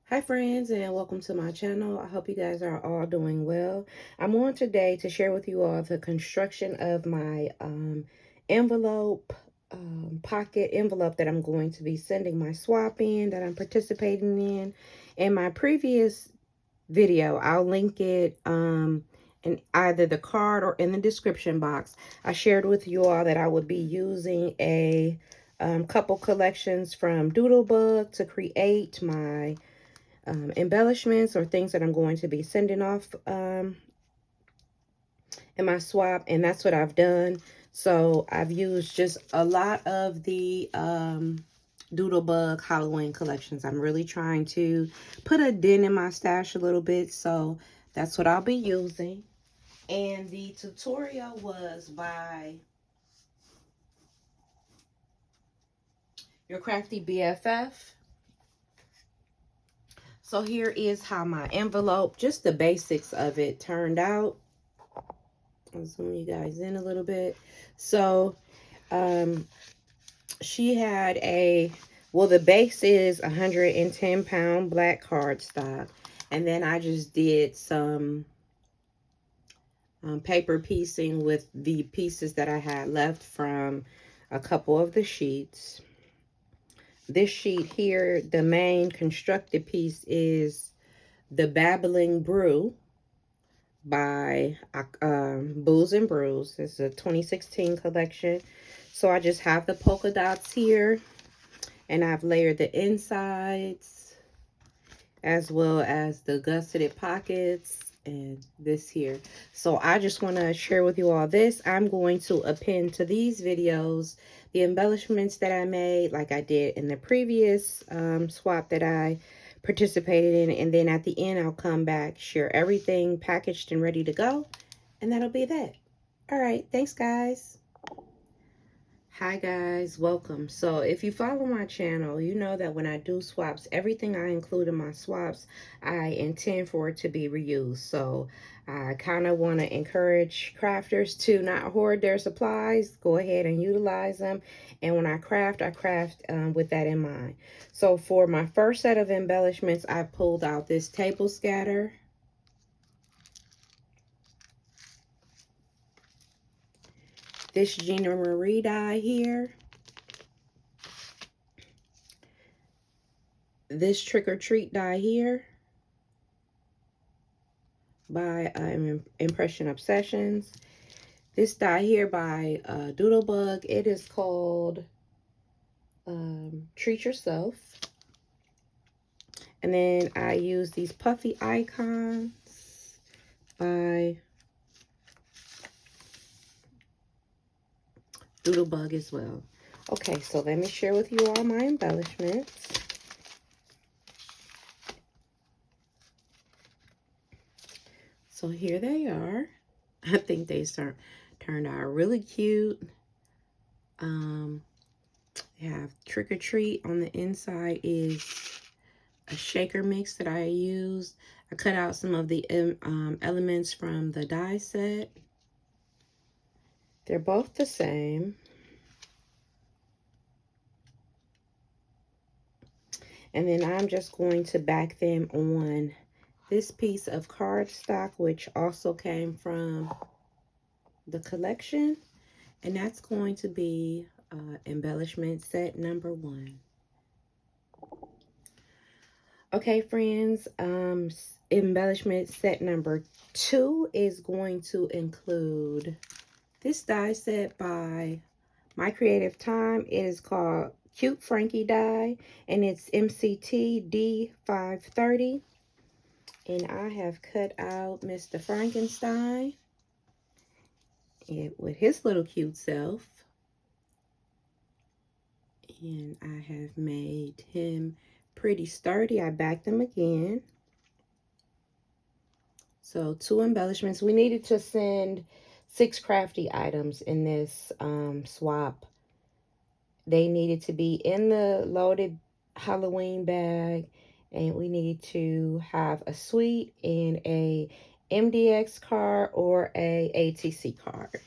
Hi friends, and welcome to my channel. I hope you guys are all doing well. I'm on today to share with you all the construction of my envelope, pocket envelope that I'm going to be sending my swap in, that I'm participating in. In my previous video, I'll link it in either the card or in the description box. I shared with you all that I would be using a couple collections from Doodlebug to create my embellishments or things that I'm going to be sending off in my swap, and that's what I've done. So I've used just a lot of the Doodlebug Halloween collections. I'm really trying to put a dent in my stash a little bit, so that's what I'll be using. And the tutorial was by Your Crafty BFF. So here is how my envelope, just the basics of it, turned out. I'll zoom you guys in a little bit. So she had the base is 110-pound black cardstock, and then I just did some paper piecing with the pieces that I had left from a couple of the sheets. This sheet here, the main constructed piece, is the Babbling Brew by Booze and Brews. It's a 2016 collection. So I just have the polka dots here, and I've layered the insides as well as the gusseted pockets and this here. So I just want to share with you all this. I'm going to append to these videos the embellishments that I made, like I did in the previous swap that I participated in, and then at the end I'll come back, share everything packaged and ready to go, and that'll be that. All right, thanks guys. Hi guys, welcome. So if you follow my channel, you know that when I do swaps, everything I include in my swaps, I intend for it to be reused. So I kind of want to encourage crafters to not hoard their supplies. Go ahead and utilize them. And when I craft with that in mind. So for my first set of embellishments, I pulled out this table scatter. This Gina Marie die here. This Trick or Treat die here by Impression Obsessions. This die here by Doodlebug. It is called Treat Yourself. And then I use these puffy icons by Doodlebug as well. Okay, so let me share with you all my embellishments. So here they are. I think they turned out really cute. They have Trick or Treat on the inside is a shaker mix that I used. I cut out some of the elements from the die set. They're both the same. And then I'm just going to back them on this piece of cardstock, which also came from the collection. And that's going to be embellishment set number 1. Okay, friends, embellishment set number 2 is going to include this die set by My Creative Time. It is called Cute Frankie die, and it's MCT D530. And I have cut out Mr. Frankenstein with his little cute self. And I have made him pretty sturdy. I backed him again. So 2 embellishments. We needed to send 6 crafty items in this swap. They needed to be in the loaded Halloween bag, and we needed to have a suite and a MDX card or a ATC card.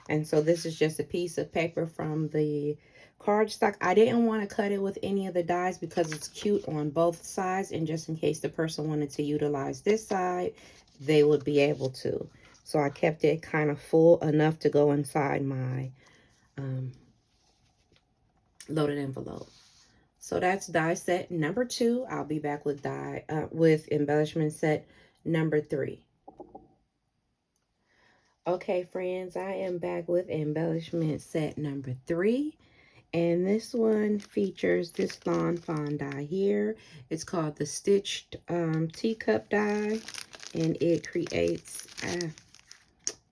And so this is just a piece of paper from the cardstock. I didn't want to cut it with any of the dies because it's cute on both sides, and just in case the person wanted to utilize this side, they would be able to. So I kept it kind of full enough to go inside my loaded envelope. So that's die set number 2. I'll be back with with embellishment set number 3. Okay, friends, I am back with embellishment set number 3. And this one features this Lawn Fawn die here. It's called the Stitched Teacup die. And it creates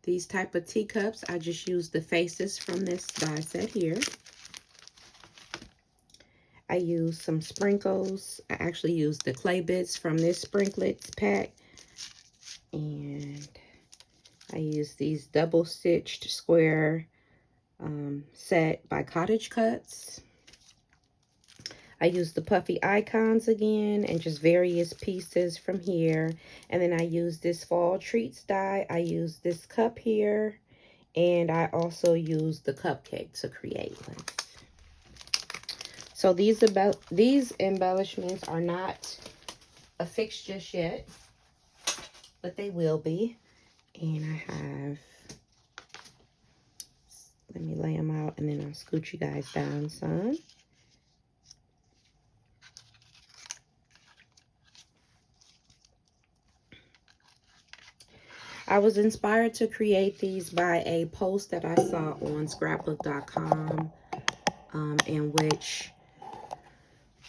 these type of teacups. I just used the faces from this die set here. I used some sprinkles. I actually used the clay bits from this sprinklets pack. And I used these double stitched square set by Cottage Cuts. I used the puffy icons again and just various pieces from here. And then I used this fall treats die. I used this cup here. And I also used the cupcake to create one. So these embellishments are not affixed just yet, but they will be. And I have, let me lay them out and then I'll scoot you guys down some. I was inspired to create these by a post that I saw on scrapbook.com, in which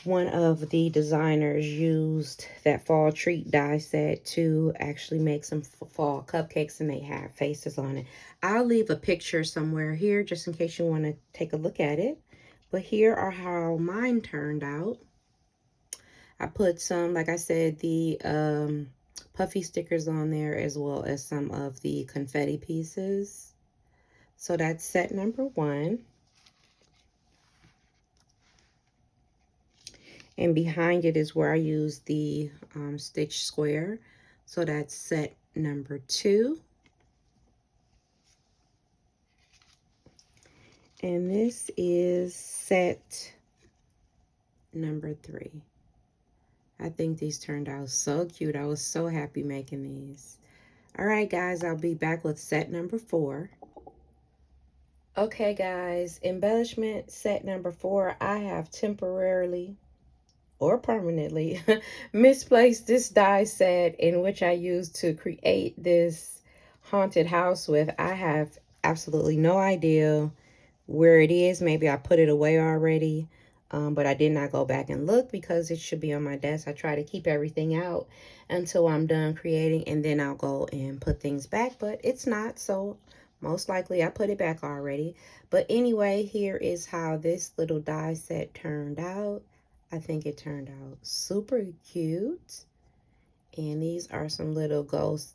one of the designers used that fall treat die set to actually make some fall cupcakes, and they have faces on it. I'll leave a picture somewhere here just in case you want to take a look at it. But here are how mine turned out. I put some, like I said, the puffy stickers on there, as well as some of the confetti pieces. So that's set number 1. And behind it is where I use the stitch square. So that's set number 2. And this is set number 3. I think these turned out so cute. I was so happy making these. All right, guys, I'll be back with set number 4. Okay, guys, embellishment set number 4. I have temporarily or permanently misplaced this die set in which I used to create this haunted house with. I have absolutely no idea where it is. Maybe I put it away already, but I did not go back and look because it should be on my desk. I try to keep everything out until I'm done creating, and then I'll go and put things back, but it's not, so most likely I put it back already. But anyway, here is how this little die set turned out. I think it turned out super cute. And these are some little ghost,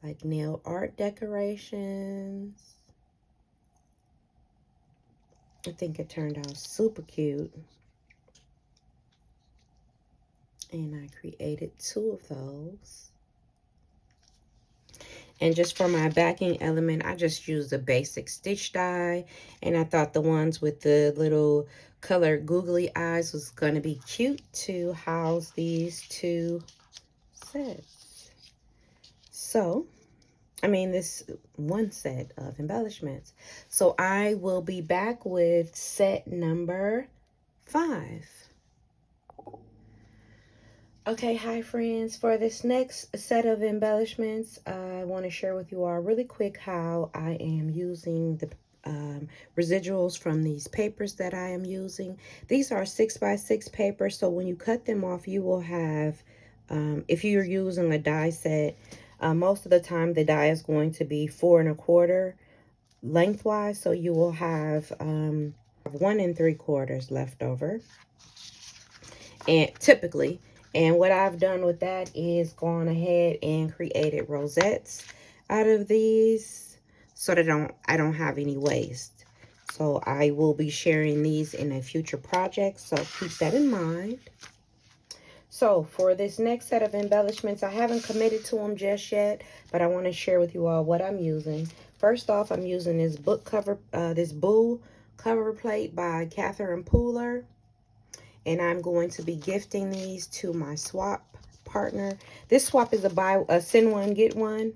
like, nail art decorations. I think it turned out super cute. And I created 2 of those. And just for my backing element, I just used a basic stitch die. And I thought the ones with the little colored googly eyes was going to be cute to house these 2 sets. So, I mean, this one set of embellishments. So I will be back with set number 5. Okay, hi friends. For this next set of embellishments, I want to share with you all really quick how I am using the residuals from these papers that I am using. These are 6x6 paper, so when you cut them off, you will have, if you're using a die set, most of the time the die is going to be 4 1/4 lengthwise, so you will have 1 3/4 left over, and typically. And what I've done with that is gone ahead and created rosettes out of these so that I don't have any waste. So I will be sharing these in a future project, so keep that in mind. So for this next set of embellishments, I haven't committed to them just yet, but I want to share with you all what I'm using. First off, I'm using this book cover, this Boo cover plate by Catherine Pooler. And I'm going to be gifting these to my swap partner. This swap is a send one, get one.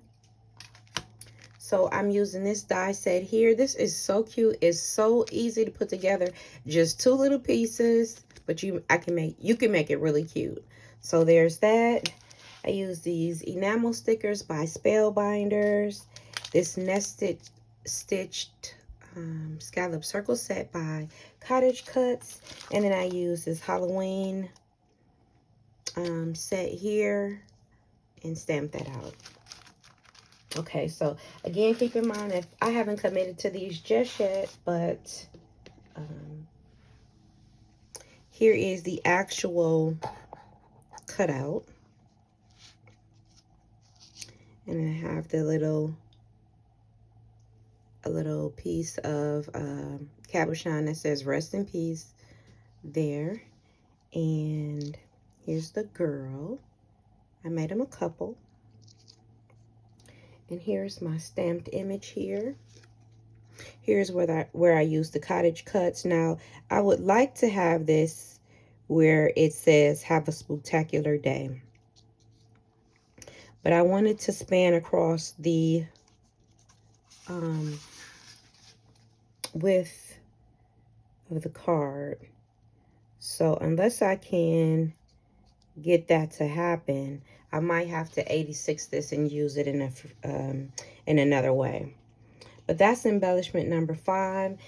So I'm using this die set here. This is so cute. It's so easy to put together. Just 2 little pieces, but you can make it really cute. So there's that. I use these enamel stickers by Spellbinders. This nested stitched scallop circle set by Cottage Cuts. And then I use this Halloween set here and stamp that out. Okay, so again, keep in mind that I haven't committed to these just yet, but here is the actual cutout. And I have the a little piece of cabochon that says rest in peace there. And here's the girl. I made them a couple. And here's my stamped image here. Here's where I use the Cottage Cuts. Now, I would like to have this where it says, have a spectacular day. But I wanted to span across the width of the card. So unless I can get that to happen, I might have to 86 this and use it in another way. But that's embellishment number 5.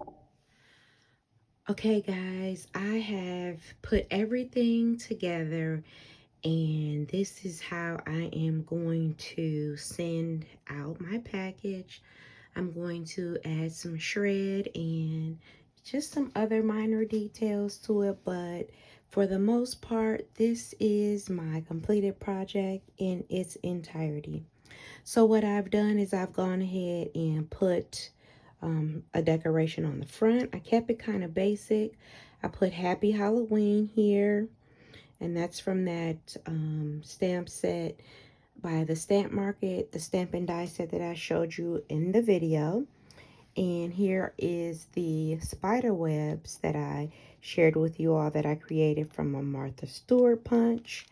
Okay, guys, I have put everything together, and this is how I am going to send out my package. I'm going to add some shred and just some other minor details to it, but for the most part, this is my completed project in its entirety. So what I've done is I've gone ahead and put a decoration on the front. I kept it kind of basic. I put Happy Halloween here, and that's from that stamp set by the Stamp Market, the stamp and die set that I showed you in the video. And here is the spider webs that I shared with you all that I created from a Martha Stewart punch.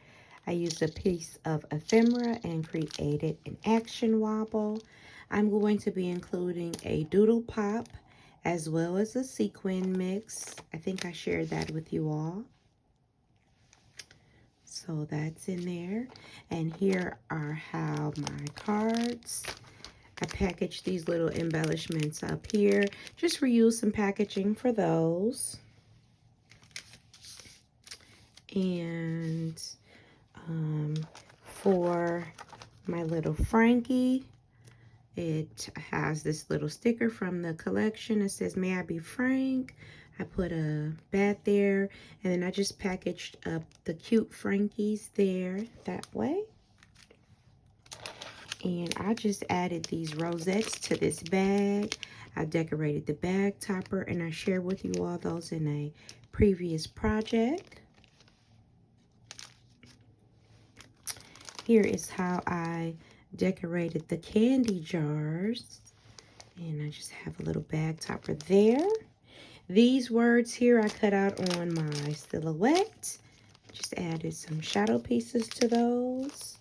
I used a piece of ephemera and created an action wobble. I'm going to be including a doodle pop as well as a sequin mix. I think I shared that with you all. So that's in there. And here are how my cards. I packaged these little embellishments up here. Just reuse some packaging for those. And for my little Frankie, it has this little sticker from the collection. It says, "May I be Frank?" I put a bat there, and then I just packaged up the cute Frankies there that way. And I just added these rosettes to this bag. I decorated the bag topper, and I shared with you all those in a previous project. Here is how I decorated the candy jars. And I just have a little bag topper there. These words here I cut out on my silhouette. Just added some shadow pieces to those.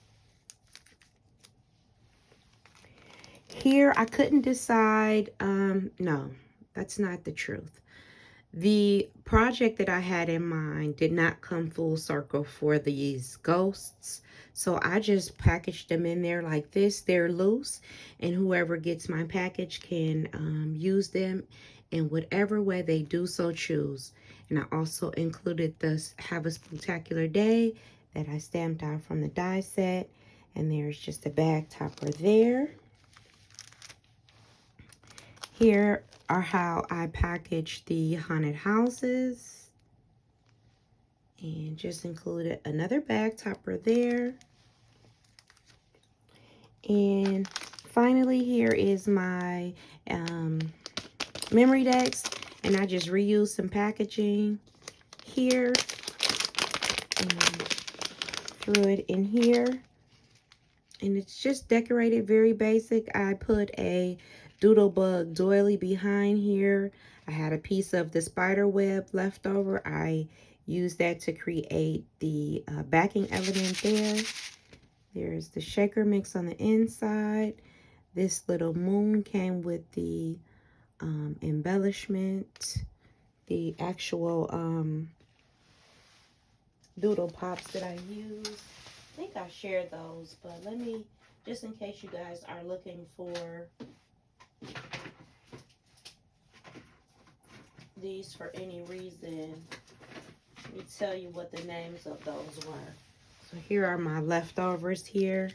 Here, I couldn't decide. No, that's not the truth. The project that I had in mind did not come full circle for these ghosts. So I just packaged them in there like this. They're loose, and whoever gets my package can use them in whatever way they do so choose. And I also included this Have a Spectacular Day that I stamped out from the die set. And there's just a bag topper there. Here are how I packaged the haunted houses. And just included another bag topper there. And finally, here is my memory decks. And I just reused some packaging here. And threw it in here. And it's just decorated very basic. I put a Doodlebug doily behind here. I had a piece of the spider web left over. I used that to create the backing element there. There's the shaker mix on the inside. This little moon came with the embellishment. The actual doodle pops that I use. I think I shared those, but let me, just in case you guys are looking for these for any reason, let me tell you what the names of those were. So here are my leftovers here.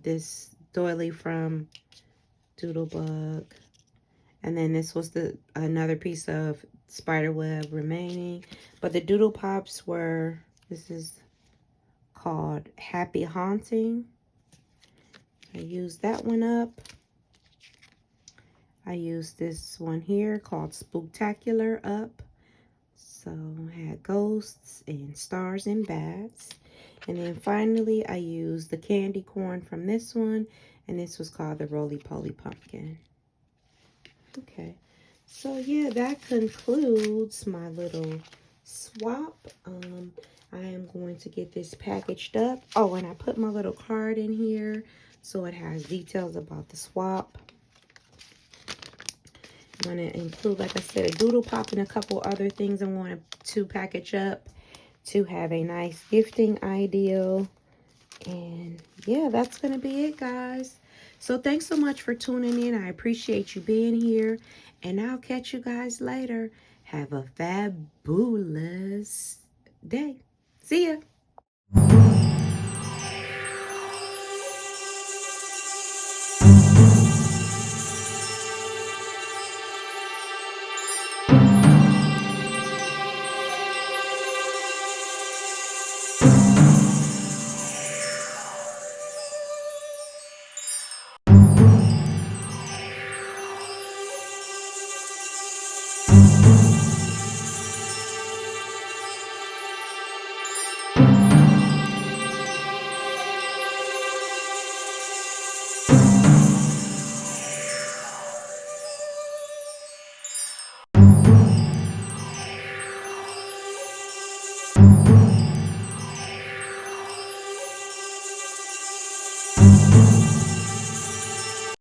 This doily from Doodlebug. And then this was another piece of spider web remaining. But the doodle pops were, this is called Happy Haunting. I used that one up. I used this one here called Spooktacular up. So I had ghosts and stars and bats. And then finally I used the candy corn from this one. And this was called the Roly Poly Pumpkin. Okay. So yeah, that concludes my little swap. I am going to get this packaged up. Oh, and I put my little card in here so it has details about the swap. I'm going to include, like I said, a doodle pop and a couple other things I want to package up to have a nice gifting ideal. And yeah, that's going to be it, guys. So thanks so much for tuning in. I appreciate you being here. And I'll catch you guys later. Have a fabulous day. See ya.